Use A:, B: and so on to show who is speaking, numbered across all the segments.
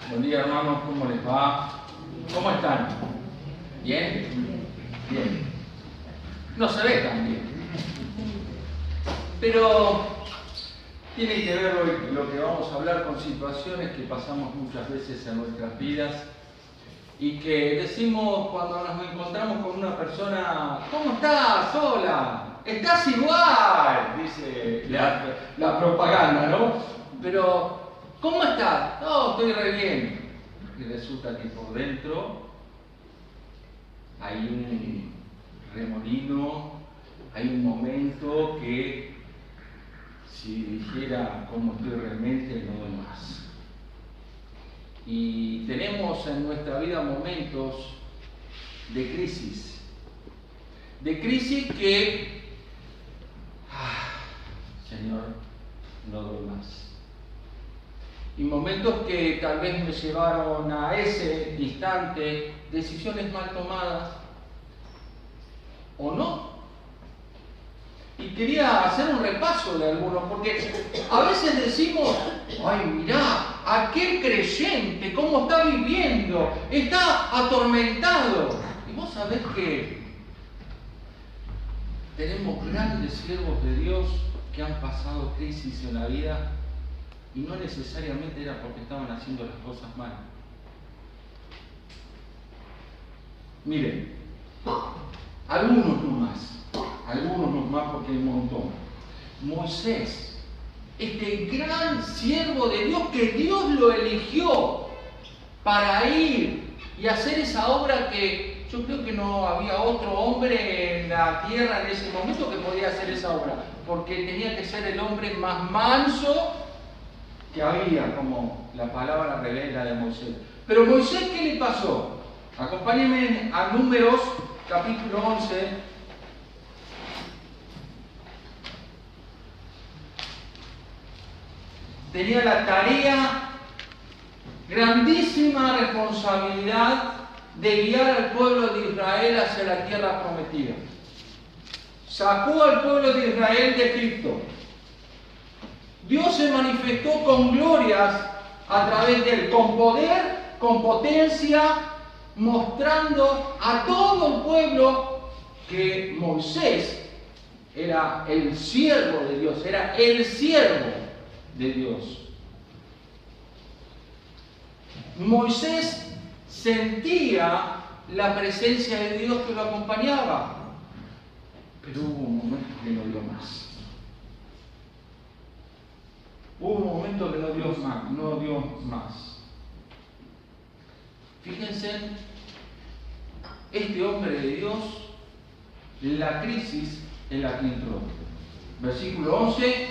A: Buen día, hermanos, ¿cómo les va? ¿Cómo están? ¿Bien? Bien. No se ve tan bien. Pero tiene que ver hoy lo que vamos a hablar con situaciones que pasamos muchas veces en nuestras vidas y que decimos cuando nos encontramos con una persona: ¿cómo estás? Hola, estás igual, dice la propaganda, ¿no? Pero, ¿cómo estás? No, estoy re bien. Y resulta que por dentro hay un remolino, hay un momento que, si dijera cómo estoy realmente, no doy más. Y tenemos en nuestra vida momentos de crisis que, Señor, no doy más. Y momentos que tal vez me llevaron a ese instante, decisiones mal tomadas, o no. Y quería hacer un repaso de algunos, porque a veces decimos: ay, mirá, aquel creyente, cómo está viviendo, está atormentado. Y vos sabés que tenemos grandes siervos de Dios que han pasado crisis en la vida y no necesariamente era porque estaban haciendo las cosas mal. Miren, algunos nomás porque hay un montón. Moisés, este gran siervo de Dios que Dios lo eligió para ir y hacer esa obra que yo creo que no había otro hombre en la tierra en ese momento que podía hacer esa obra, porque tenía que ser el hombre más manso que había, como la palabra revela de Moisés. Pero Moisés, ¿qué le pasó? Acompáñenme a Números, capítulo 11. Tenía la tarea, grandísima responsabilidad de guiar al pueblo de Israel hacia la tierra prometida. Sacó al pueblo de Israel de Egipto. Dios se manifestó con glorias a través de él, con poder, con potencia, mostrando a todo el pueblo que Moisés era el siervo de Dios, era el siervo de Dios. Moisés sentía la presencia de Dios que lo acompañaba, pero hubo un momento que no dio más. Hubo un momento que no dio más. Fíjense, este hombre de Dios, la crisis en la que entró. Versículo 11,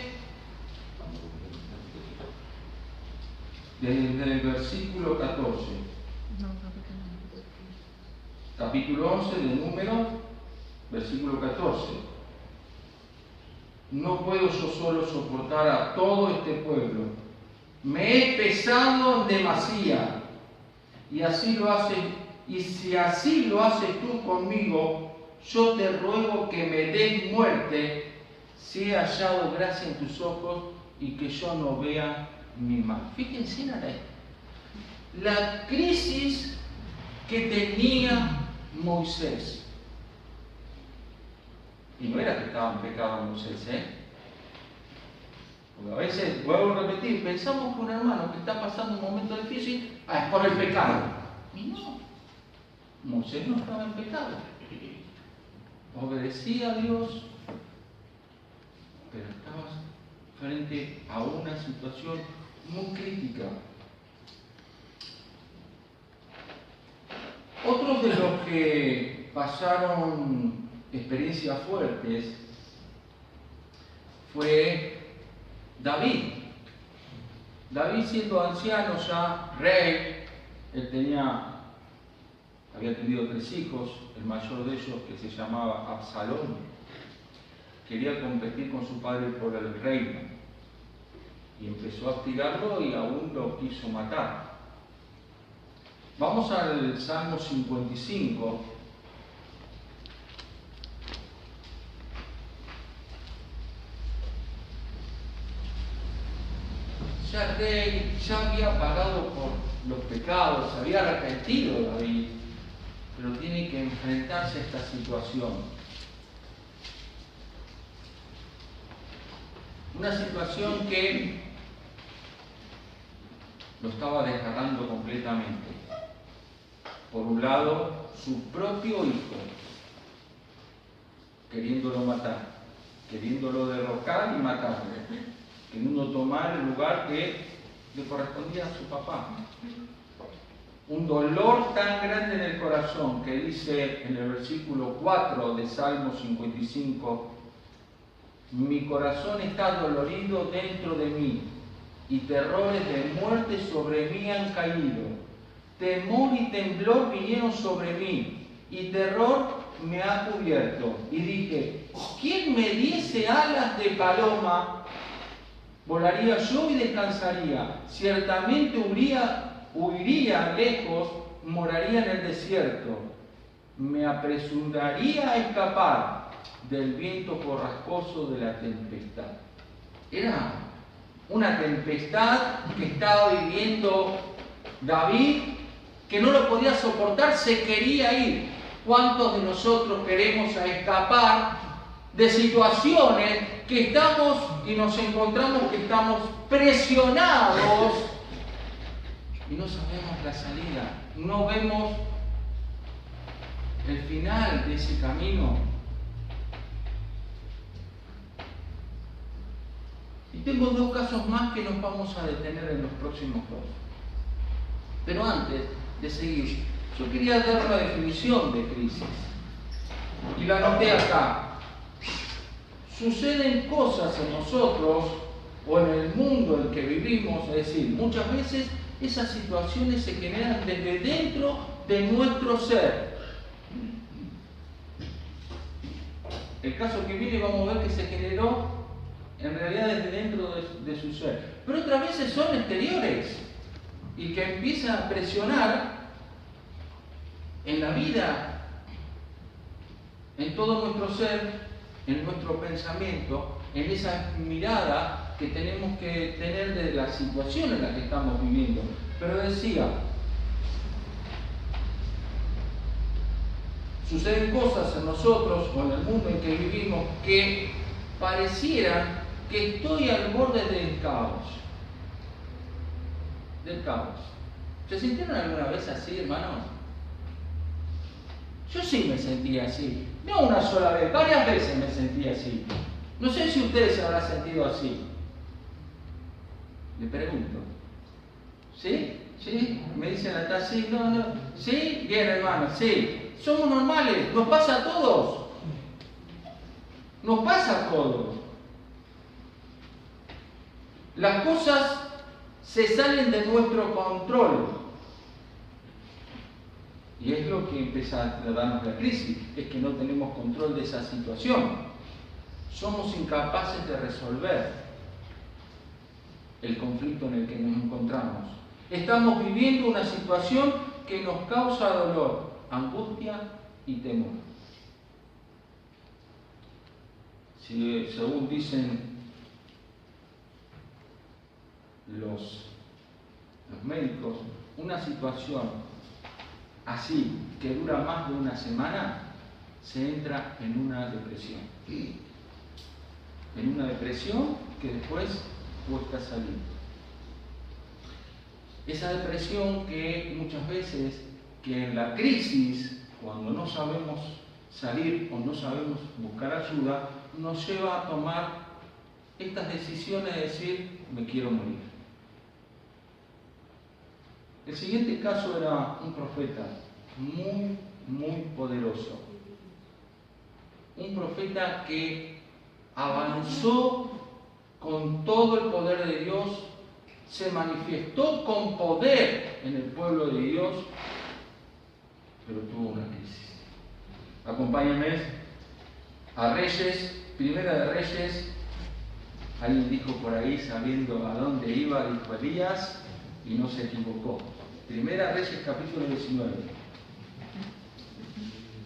A: desde el versículo 14. Capítulo 11 de Números, versículo 14. No puedo yo solo soportar a todo este pueblo. Me he pesado en demasía. Y si así lo haces tú conmigo, yo te ruego que me des muerte, si he hallado gracia en tus ojos y que yo no vea mi mal. Fíjense en la crisis que tenía Moisés. Y no era que estaba en pecado Moisés, Porque a veces, vuelvo a repetir, pensamos que un hermano que está pasando un momento difícil, es por el pecado. Y no, Moisés no estaba en pecado. Obedecía a Dios, pero estaba frente a una situación muy crítica. Otros de los que pasaron experiencias fuertes fue David. David, siendo anciano ya, rey, él había tenido 3 hijos, el mayor de ellos, que se llamaba Absalón, quería competir con su padre por el reino y empezó a hostigarlo y aún lo quiso matar. Vamos al Salmo 55. ya rey, ya había pagado por los pecados, se había arrepentido David, pero tiene que enfrentarse a esta situación. Una situación que lo estaba desgarrando completamente. Por un lado, su propio hijo, queriéndolo matar, queriéndolo derrocar y matarlo, queriendo tomar el lugar que le correspondía a su papá. Un dolor tan grande en el corazón que dice en el versículo 4 de Salmo 55, mi corazón está dolorido dentro de mí, y terrores de muerte sobre mí han caído. Temor y temblor vinieron sobre mí, y terror me ha cubierto. Y dije, ¿quién me diese alas de paloma? Volaría yo y descansaría. Ciertamente huiría lejos, moraría en el desierto. Me apresuraría a escapar del viento borrascoso de la tempestad. Era una tempestad que estaba viviendo David, que no lo podía soportar, se quería ir. ¿Cuántos de nosotros queremos escapar de situaciones que estamos y nos encontramos que estamos presionados y no sabemos la salida? No vemos el final de ese camino. Y tengo dos casos más que nos vamos a detener en los próximos dos. Pero antes de seguir, yo quería dar una definición de crisis. Y la anoté acá. Suceden cosas en nosotros o en el mundo en el que vivimos, es decir, muchas veces esas situaciones se generan desde dentro de nuestro ser. El caso que viene vamos a ver que se generó en realidad desde dentro de su ser. Pero otras veces son exteriores y que empiezan a presionar en la vida, en todo nuestro ser, en nuestro pensamiento, en esa mirada que tenemos que tener de la situación en la que estamos viviendo. Pero decía, suceden cosas en nosotros o en el mundo en que vivimos que parecieran que estoy al borde del caos. Del caos. ¿Se sintieron alguna vez así, hermanos? Yo sí me sentía así. No una sola vez, varias veces me sentí así. No sé si ustedes se habrán sentido así. Le pregunto. ¿Sí? ¿Sí? Me dicen acá, sí, no. ¿Sí? Bien, hermano, sí. Somos normales, nos pasa a todos. Nos pasa a todos. Las cosas se salen de nuestro control. Y es lo que empieza a darnos la crisis, es que no tenemos control de esa situación. Somos incapaces de resolver el conflicto en el que nos encontramos. Estamos viviendo una situación que nos causa dolor, angustia y temor. Si, según dicen los médicos, una situación así, que dura más de una semana, se entra en una depresión. En una depresión que después cuesta salir. Esa depresión que muchas veces, que en la crisis, cuando no sabemos salir o no sabemos buscar ayuda, nos lleva a tomar estas decisiones de decir, me quiero morir. El siguiente caso era un profeta muy poderoso. Un profeta que avanzó con todo el poder de Dios, se manifestó con poder en el pueblo de Dios, pero tuvo una crisis. Acompáñenme a Reyes, Primera de Reyes. Alguien dijo por ahí, sabiendo a dónde iba, dijo Elías, y no se equivocó. Primera Reyes, capítulo 19.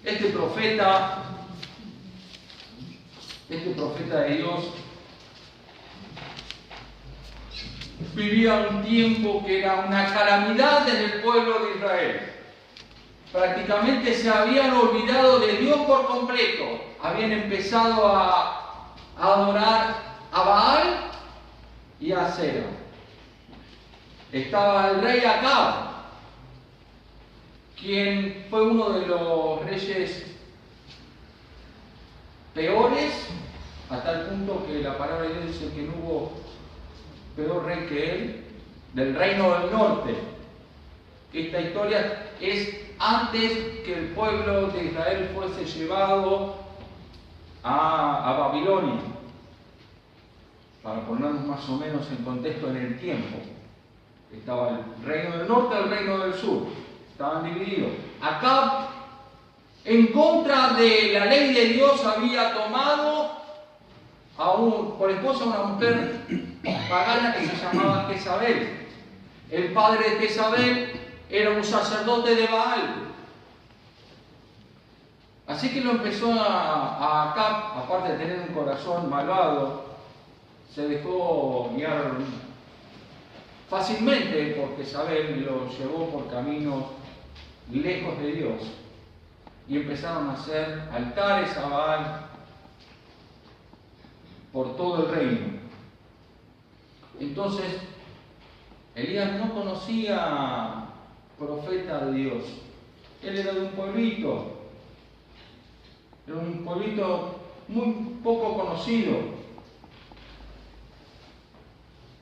A: Este profeta de Dios vivía un tiempo que era una calamidad en el pueblo de Israel. Prácticamente se habían olvidado de Dios por completo. Habían empezado a adorar a Baal y a Acera. Estaba el rey Acab, quien fue uno de los reyes peores, a tal punto que la palabra de Dios dice que no hubo peor rey que él, del reino del norte. Esta historia es antes que el pueblo de Israel fuese llevado a Babilonia, para ponernos más o menos en contexto en el tiempo. Estaba el reino del norte y el reino del sur, estaban divididos. Acab, en contra de la ley de Dios, había tomado por esposa a una mujer pagana que se llamaba Jezabel. El padre de Jezabel era un sacerdote de Baal. Así que lo empezó a Acab, aparte de tener un corazón malvado, se dejó guiar fácilmente por Jezabel, lo llevó por caminos lejos de Dios. Y empezaron a hacer altares a Baal por todo el reino. Entonces, Elías no conocía profeta de Dios. Él era de un pueblito muy poco conocido,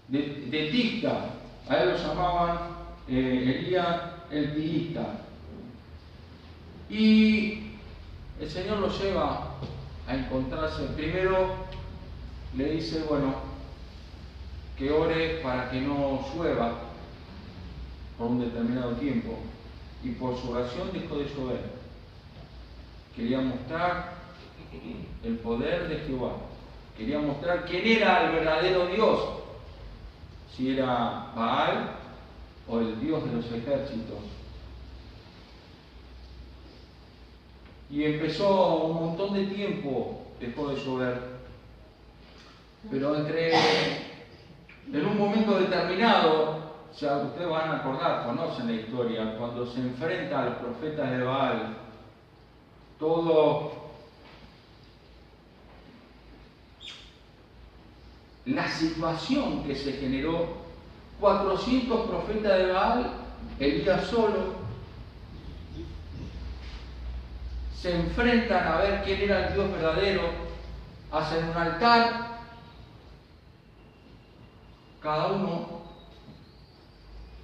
A: de Tisca. A él lo llamaban Elías el Tilista. Y el Señor lo lleva a encontrarse. Primero le dice, bueno, que ore para que no llueva por un determinado tiempo. Y por su oración dejó de llover. Quería mostrar el poder de Jehová. Quería mostrar quién era el verdadero Dios. Si era Baal o el Dios de los ejércitos. Y empezó un montón de tiempo, dejó de llover. Pero en un momento determinado, ya ustedes van a acordar, conocen la historia, cuando se enfrenta a los profetas de Baal, todo la situación que se generó, 400 profetas de Baal, Elías solo, se enfrentan a ver quién era el Dios verdadero, hacen un altar, cada uno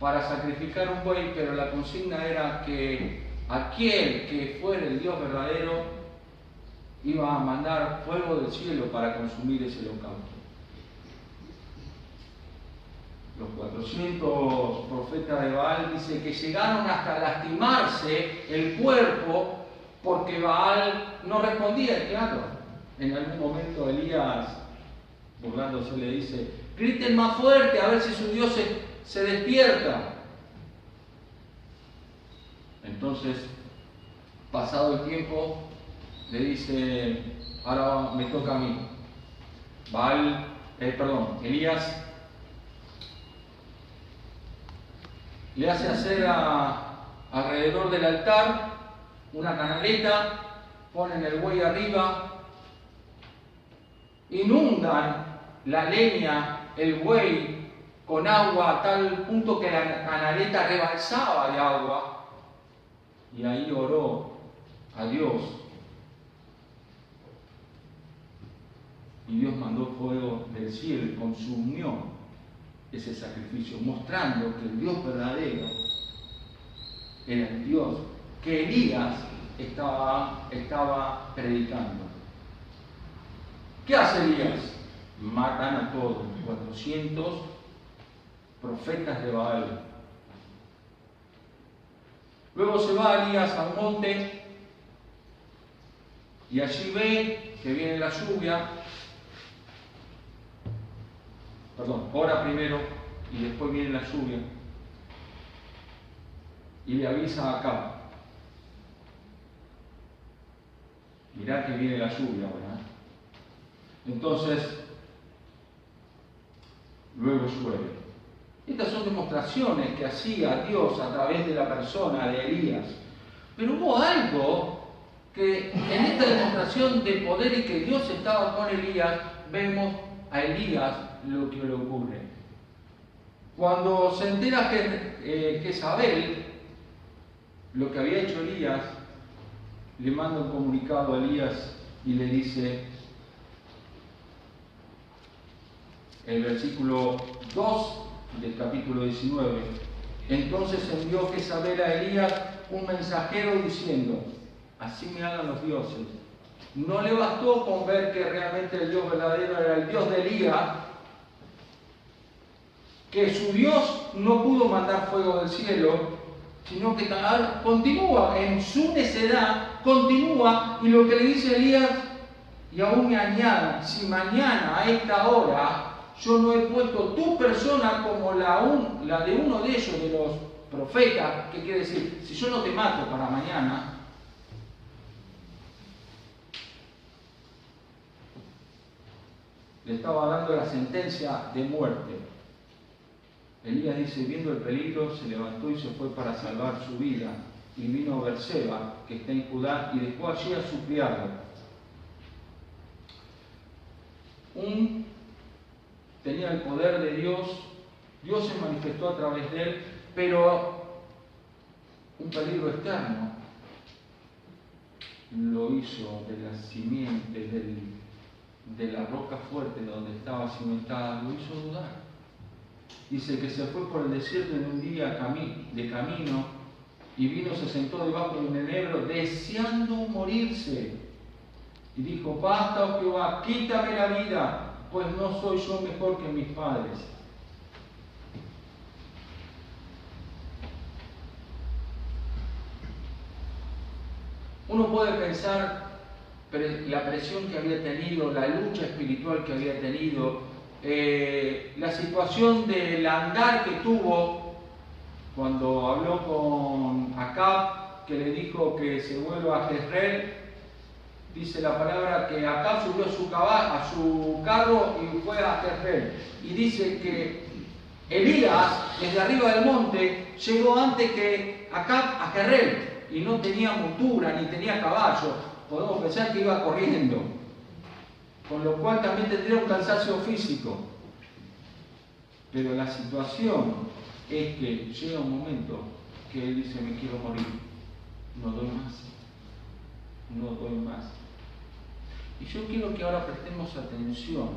A: para sacrificar un buey, pero la consigna era que aquel que fuera el Dios verdadero iba a mandar fuego del cielo para consumir ese holocausto. Los 400 profetas de Baal dice que llegaron hasta lastimarse el cuerpo porque Baal no respondía. Claro, en algún momento Elías, burlándose, le dice, griten más fuerte a ver si su Dios se despierta. Entonces, pasado el tiempo, le dice, ahora me toca a mí. Elías le hace hacer alrededor del altar una canaleta, ponen el buey arriba, inundan la leña, el buey, con agua a tal punto que la canaleta rebalsaba de agua, y ahí oró a Dios. Y Dios mandó fuego del cielo y consumió ese sacrificio, mostrando que el Dios verdadero era el Dios que Elías estaba predicando. ¿Qué hace Elías? Matan a todos, 400 profetas de Baal. Luego se va Elías a un monte y allí ve que viene la lluvia. Ora primero y después viene la lluvia. Y le avisa a Acab. Mirá que viene la lluvia ahora. Entonces, luego llueve. Estas son demostraciones que hacía Dios a través de la persona de Elías. Pero hubo algo que en esta demostración de poder y que Dios estaba con Elías, vemos a Elías lo que le ocurre. Cuando se entera que Jezabel, lo que había hecho Elías, le manda un comunicado a Elías y le dice, el versículo 2 del capítulo 19, entonces envió Jezabel a Elías un mensajero diciendo, así me hagan los dioses. No le bastó con ver que realmente el Dios verdadero era el Dios de Elías, que su Dios no pudo mandar fuego del cielo, sino que continúa en su necedad, continúa, y lo que le dice Elías, y aún me añadan, si mañana a esta hora yo no he puesto tu persona como la de uno de ellos, de los profetas, que quiere decir, si yo no te mato para mañana, le estaba dando la sentencia de muerte. Elías dice, viendo el peligro, se levantó y se fue para salvar su vida. Y vino a Berseba, que está en Judá, y dejó allí a su criado. Tenía el poder de Dios, Dios se manifestó a través de él, pero un peligro externo lo hizo de la simiente, de la roca fuerte donde estaba cimentada, lo hizo dudar. Dice que se fue por el desierto en un día de camino y vino, se sentó debajo de un enebro deseando morirse. Y dijo, basta, oh Jehová, quítame la vida, pues no soy yo mejor que mis padres. Uno puede pensar la presión que había tenido, la lucha espiritual que había tenido, la situación del andar que tuvo cuando habló con Acab, que le dijo que se vuelva a Jezreel. Dice la palabra que Acab subió a su carro y fue a Jezreel. Y dice que Elías, desde arriba del monte, llegó antes que Acab a Jezreel. Y no tenía montura, ni tenía caballo. Podemos pensar que iba corriendo. Con lo cual también tendría un cansancio físico. Pero la situación es que llega un momento que él dice, me quiero morir. No doy más. No doy más. Y yo quiero que ahora prestemos atención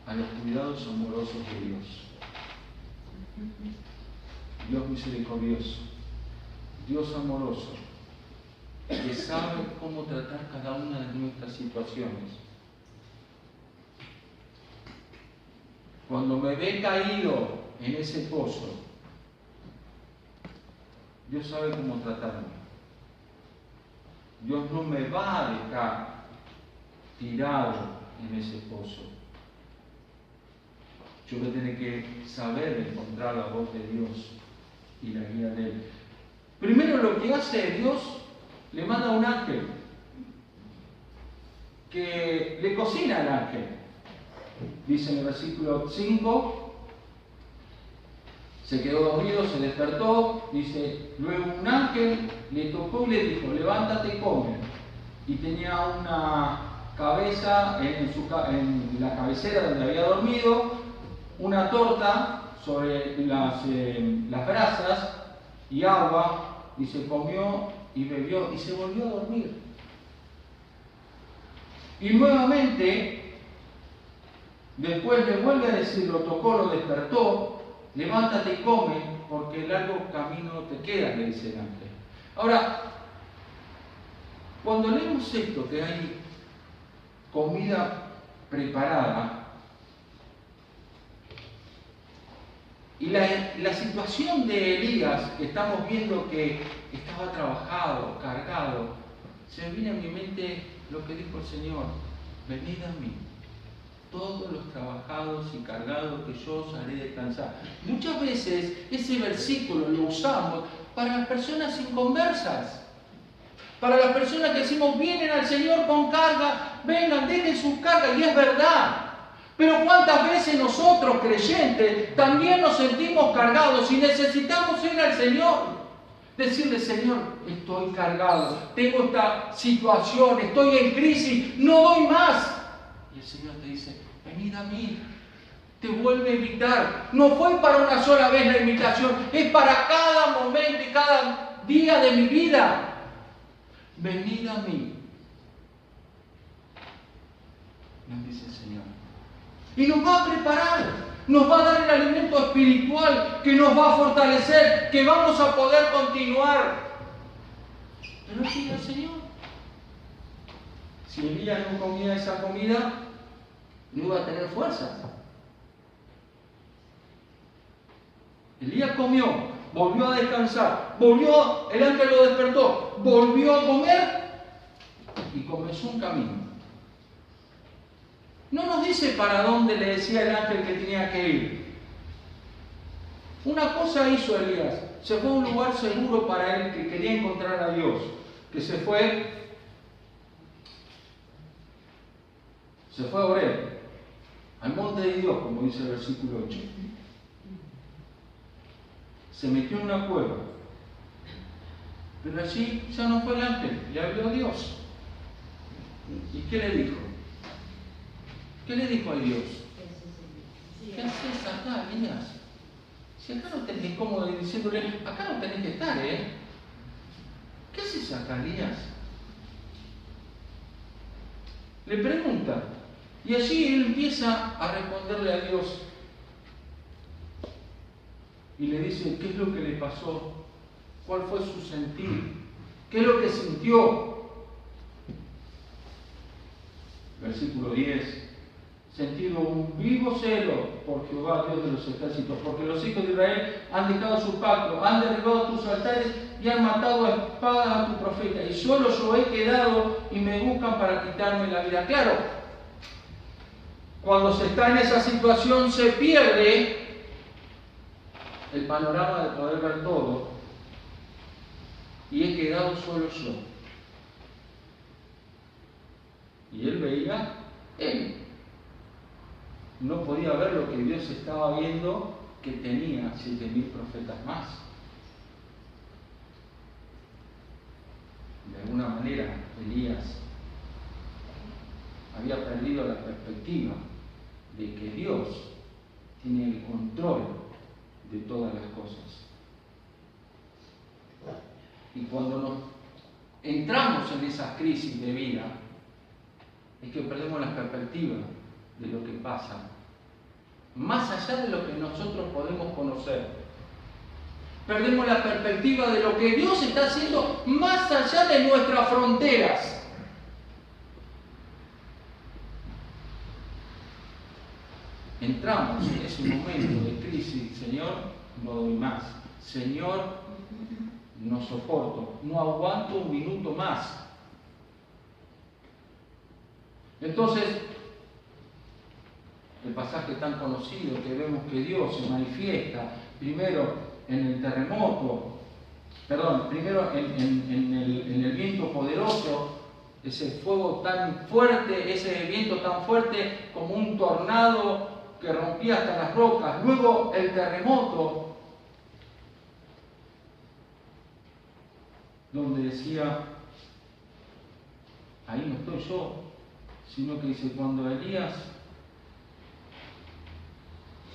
A: a los cuidados amorosos de Dios. Dios misericordioso, Dios amoroso, que sabe cómo tratar cada una de nuestras situaciones. Cuando me ve caído en ese pozo, Dios sabe cómo tratarme. Dios no me va a dejar tirado en ese pozo. Yo voy a tener que saber encontrar la voz de Dios y la guía de Él. Primero lo que hace Dios, le manda un ángel que le cocina al ángel. Dice en el versículo 5, se quedó dormido, se despertó, dice, luego un ángel le tocó y le dijo, levántate y come. Y tenía una cabeza en la cabecera donde había dormido, una torta sobre las brasas y agua, y se comió y bebió y se volvió a dormir. Y nuevamente, después le vuelve a decir, lo tocó, lo despertó, levántate y come, porque largo camino te queda, le dice el ángel. Ahora, cuando leemos esto, que hay comida preparada, y la situación de Elías, que estamos viendo que estaba trabajado, cargado, se me viene a mi mente lo que dijo el Señor, venid a mí, todos los trabajados y cargados, que yo os haré descansar. Muchas veces ese versículo lo usamos para las personas inconversas, para las personas que decimos, vienen al Señor con carga, vengan, dejen sus cargas, y es verdad. Pero cuántas veces nosotros, creyentes, también nos sentimos cargados y necesitamos ir al Señor. Decirle, Señor, estoy cargado, tengo esta situación, estoy en crisis, no doy más. Y el Señor te dice, venid a mí. Te vuelve a invitar. No fue para una sola vez la invitación, es para cada momento y cada día de mi vida. Venid a mí. Nos dice el Señor. Y nos va a preparar, nos va a dar el alimento espiritual que nos va a fortalecer, que vamos a poder continuar. Pero sigue el Señor. Si Elías no comía esa comida, no iba a tener fuerza. Elías comió, volvió a descansar, el ángel lo despertó, volvió a comer y comenzó un camino. No nos dice para dónde le decía el ángel que tenía que ir. Una cosa hizo Elías, se fue a un lugar seguro para él que quería encontrar a Dios, que se fue a Horeb, al monte de Dios, como dice el versículo 8. Se metió en una cueva, pero allí ya no fue el ángel, le habló a Dios. ¿Y qué le dijo? ¿Qué le dijo a Dios? ¿Qué haces acá, Elías? Si acá no tenés, como diciéndole, acá no tenés que estar, ¿eh? ¿Qué haces acá, Elías? Le pregunta. Y allí él empieza a responderle a Dios. Y le dice, ¿qué es lo que le pasó? ¿Cuál fue su sentir? ¿Qué es lo que sintió? Versículo 10. Sentido un vivo celo por Jehová, Dios de los ejércitos, porque los hijos de Israel han dejado su pacto, han derribado tus altares y han matado a espadas a tu profeta, y solo yo he quedado y me buscan para quitarme la vida. Claro, cuando se está en esa situación se pierde el panorama de poder ver todo, y he quedado solo yo. Y él veía, él no podía ver lo que Dios estaba viendo, que tenía 7.000 profetas más. De alguna manera, Elías había perdido la perspectiva de que Dios tiene el control de todas las cosas. Y cuando nos entramos en esas crisis de vida, es que perdemos la perspectiva de lo que pasa, más allá de lo que nosotros podemos conocer. Perdemos la perspectiva de lo que Dios está haciendo más allá de nuestras fronteras. Entramos en ese momento de crisis. Señor, no doy más. Señor, no soporto, no aguanto un minuto más. Entonces, el pasaje tan conocido que vemos que Dios se manifiesta primero en el terremoto, primero en el viento poderoso, ese fuego tan fuerte, ese viento tan fuerte como un tornado que rompía hasta las rocas, luego el terremoto, donde decía, ahí no estoy yo, sino que dice, cuando Elías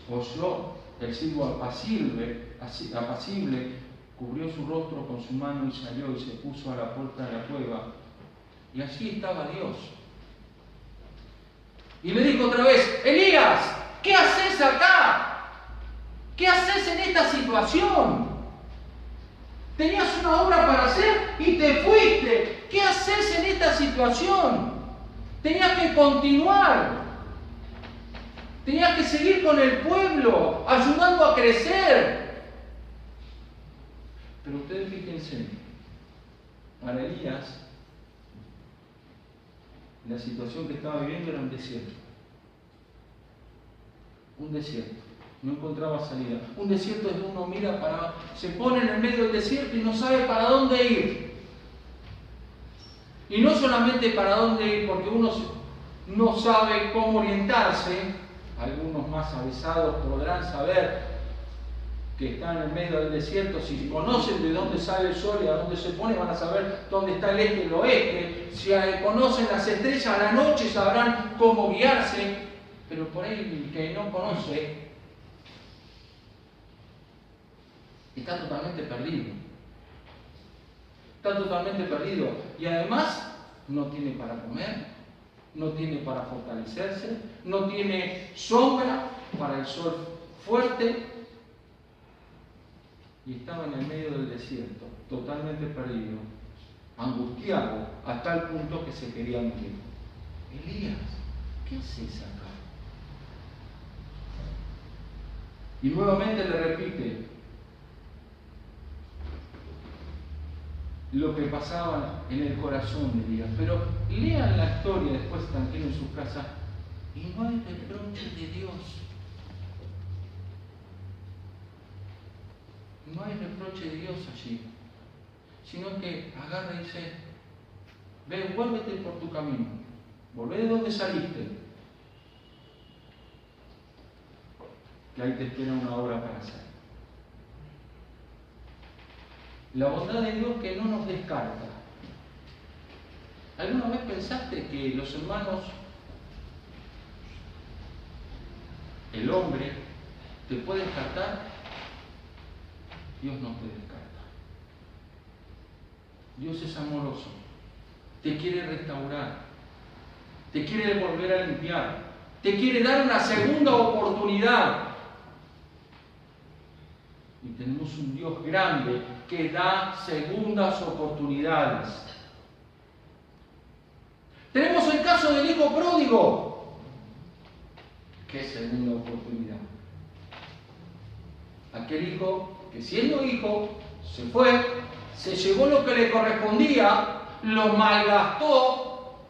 A: oyó el silbo apacible, cubrió su rostro con su mano y salió y se puso a la puerta de la cueva. Y allí estaba Dios. Y le dijo otra vez, Elías, ¿qué haces acá? ¿Qué haces en esta situación? Tenías una obra para hacer y te fuiste. ¿Qué haces en esta situación? Tenías que continuar. Tenías que seguir con el pueblo, ayudando a crecer. Pero ustedes fíjense, para Elías, la situación que estaba viviendo era un desierto. Un desierto. No encontraba salida. Un desierto es donde uno mira se pone en el medio del desierto y no sabe para dónde ir. Y no solamente para dónde ir, porque uno no sabe cómo orientarse, algunos más avesados podrán saber que están en medio del desierto. Si conocen de dónde sale el sol y a dónde se pone, van a saber dónde está el este y el oeste. Si conocen las estrellas a la noche, sabrán cómo guiarse. Pero por ahí el que no conoce está totalmente perdido. Está totalmente perdido. Y además no tiene para comer, no tiene para fortalecerse, no tiene sombra para el sol fuerte. Y estaba en el medio del desierto, totalmente perdido, angustiado, a tal punto que se quería morir. Elías, ¿qué haces acá? Y nuevamente le repite lo que pasaba en el corazón de Elías. Pero lean la historia después tranquilo en su casa y no hay reproche de Dios. No hay reproche de Dios allí, sino que agarra y dice, ve, vuélvete por tu camino, volvé de donde saliste, que ahí te espera una obra para hacer. La bondad de Dios que no nos descarta. ¿Alguna vez pensaste que los hermanos, el hombre, te puede descartar? Dios no te descarta. Dios es amoroso. Te quiere restaurar. Te quiere volver a limpiar. Te quiere dar una segunda oportunidad. Y tenemos un Dios grande que da segundas oportunidades. Tenemos el caso del hijo pródigo. ¿Qué segunda oportunidad? Aquel hijo que siendo hijo, se fue, se llevó lo que le correspondía, lo malgastó.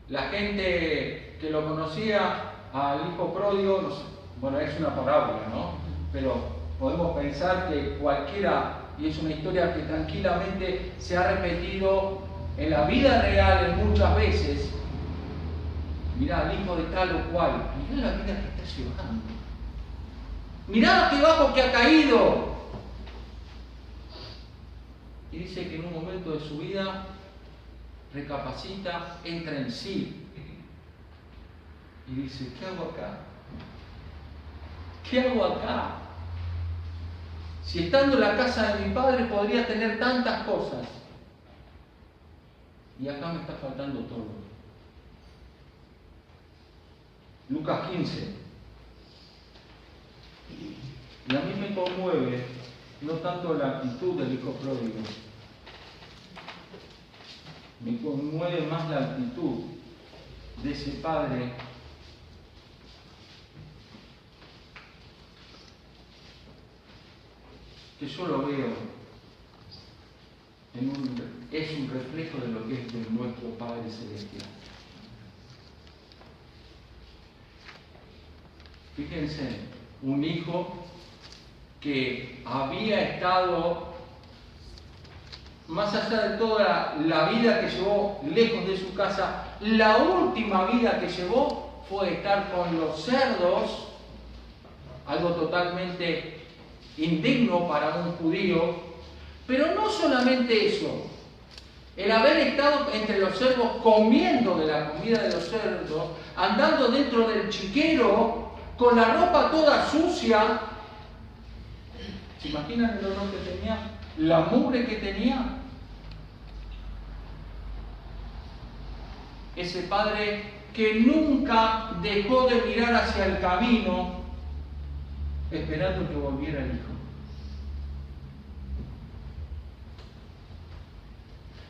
A: La gente que lo conocía al hijo pródigo, no sé, bueno, es una parábola, ¿no? Pero podemos pensar que cualquiera, y es una historia que tranquilamente se ha repetido en la vida real muchas veces. Mirá, el hijo de tal o cual, mirá la vida que está llevando. Mirá qué bajo que ha caído. Y dice que en un momento de su vida recapacita, entra en sí. Y dice, ¿qué hago acá? ¿Qué hago acá? Si estando en la casa de mi padre podría tener tantas cosas. Y acá me está faltando todo. Lucas 15. Y a mí me conmueve no tanto la actitud del hijo pródigo, me conmueve más la actitud de ese padre que yo lo veo es un reflejo de lo que es de nuestro Padre Celestial. Fíjense, un hijo que había estado, más allá de toda la vida que llevó lejos de su casa, la última vida que llevó fue estar con los cerdos, algo totalmente indigno para un judío. Pero no solamente eso, el haber estado entre los cerdos comiendo de la comida de los cerdos, andando dentro del chiquero, con la ropa toda sucia. ¿Se imaginan el olor que tenía? ¿La mugre que tenía? Ese padre que nunca dejó de mirar hacia el camino, esperando que volviera el hijo.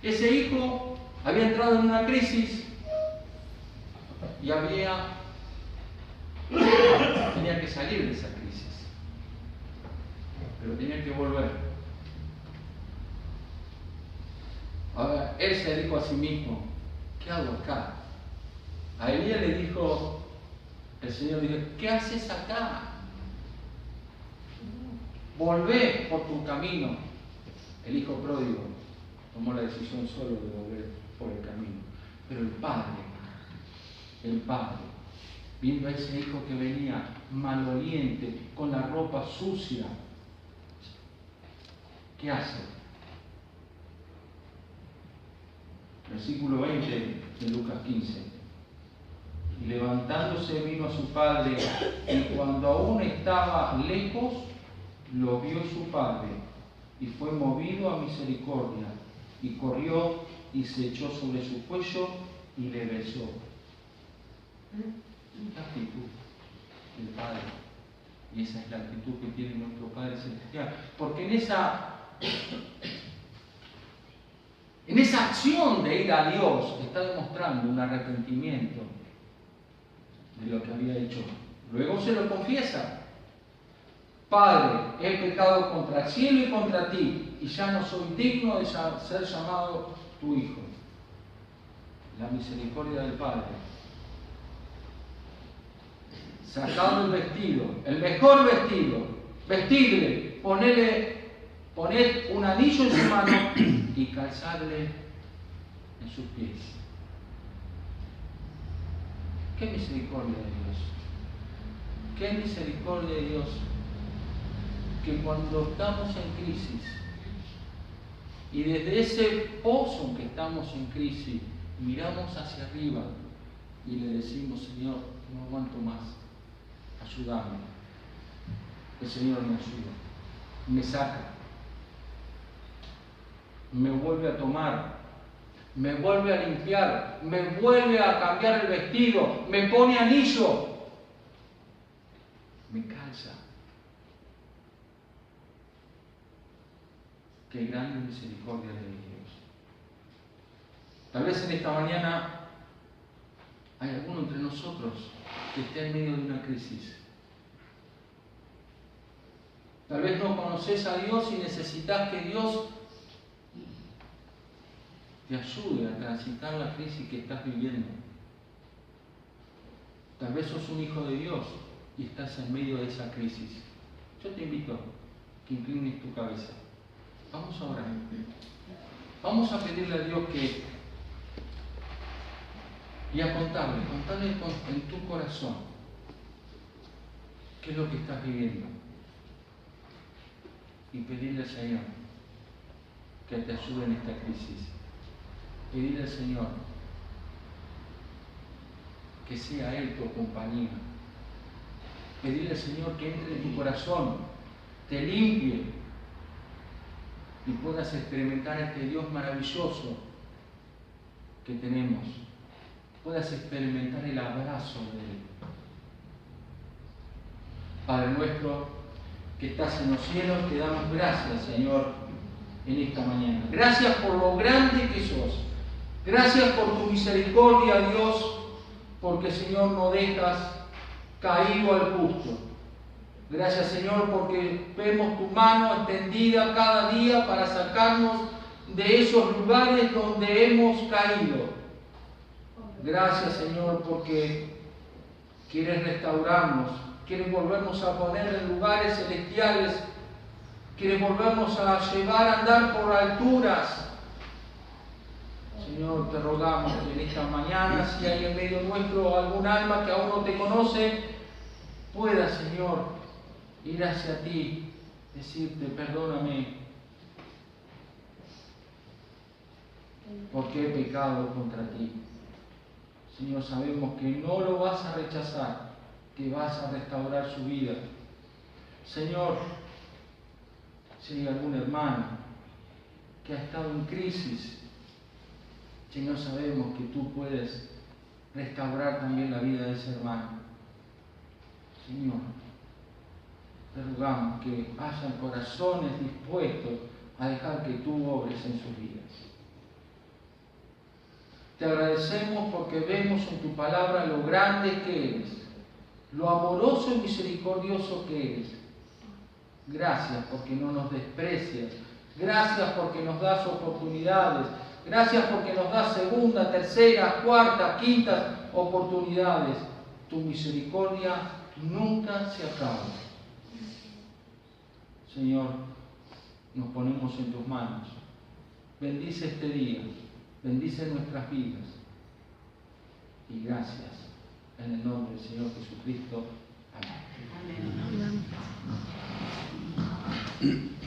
A: Ese hijo había entrado en una crisis y tenía que salir de esa crisis, pero tenía que volver. Ahora, él se dijo a sí mismo, ¿qué hago acá? A Elías le dijo, el Señor dijo, ¿qué haces acá? Volvé por tu camino. El hijo pródigo tomó la decisión solo de volver por el camino. Pero el padre el padre, viendo a ese hijo que venía maloliente, con la ropa sucia, ¿qué hace? Versículo 20 de Lucas 15. Y levantándose vino a su padre, y cuando aún estaba lejos, lo vio su padre, y fue movido a misericordia, y corrió y se echó sobre su cuello y le besó. ¿Qué actitud del Padre? Y esa es la actitud que tiene nuestro Padre Celestial. Porque en esa acción de ir a Dios está demostrando un arrepentimiento de lo que había hecho. Luego se lo confiesa. Padre, he pecado contra el cielo y contra ti, y ya no soy digno de ser llamado tu hijo. La misericordia del Padre. Sacado el vestido, el mejor vestido, vestirle, poned un anillo en su mano y calzarle en sus pies. ¡Qué misericordia de Dios! ¡Qué misericordia de Dios! Que cuando estamos en crisis, y desde ese pozo en que estamos en crisis, miramos hacia arriba y le decimos, Señor, no aguanto más, ayúdame. El Señor me ayuda, me saca, me vuelve a tomar, me vuelve a limpiar, me vuelve a cambiar el vestido, me pone anillo, me calza. Qué grande misericordia de Dios. Tal vez en esta mañana hay alguno entre nosotros que esté en medio de una crisis. Tal vez no conoces a Dios y necesitas que Dios te ayude a transitar la crisis que estás viviendo. Tal vez sos un hijo de Dios y estás en medio de esa crisis. Yo te invito a que inclines tu cabeza. Vamos a orar. Vamos a pedirle a Dios y a contarle en tu corazón qué es lo que estás viviendo. Y pedirle al Señor que te ayude en esta crisis. Pedirle al Señor que sea Él tu compañía. Pedirle al Señor que entre en tu corazón, te limpie y puedas experimentar este Dios maravilloso que tenemos. Puedas experimentar el abrazo de Él. Padre nuestro que estás en los cielos, te damos gracias, Señor, en esta mañana. Gracias por lo grande que sos. Gracias por tu misericordia, Dios, porque, Señor, no dejas caído al justo. Gracias, Señor, porque vemos tu mano extendida cada día para sacarnos de esos lugares donde hemos caído. Gracias, Señor, porque quieres restaurarnos, quieres volvernos a poner en lugares celestiales, quieres volvernos a llevar a andar por alturas. Señor, te rogamos que en esta mañana, si hay en medio nuestro algún alma que aún no te conoce, pueda, Señor, ir hacia ti, decirte, perdóname, porque he pecado contra ti. Señor, sabemos que no lo vas a rechazar, que vas a restaurar su vida. Señor, si hay algún hermano que ha estado en crisis, Señor, sabemos que tú puedes restaurar también la vida de ese hermano. Señor, te rogamos que hayan corazones dispuestos a dejar que tú obres en sus vidas. Te agradecemos porque vemos en tu palabra lo grande que eres, lo amoroso y misericordioso que eres. Gracias porque no nos desprecias. Gracias porque nos das oportunidades. Gracias porque nos das segunda, tercera, cuarta, quinta oportunidades. Tu misericordia nunca se acaba. Señor, nos ponemos en tus manos. Bendice este día. Bendice nuestras vidas. Y gracias. En el nombre del Señor Jesucristo. Amén.
B: Amén.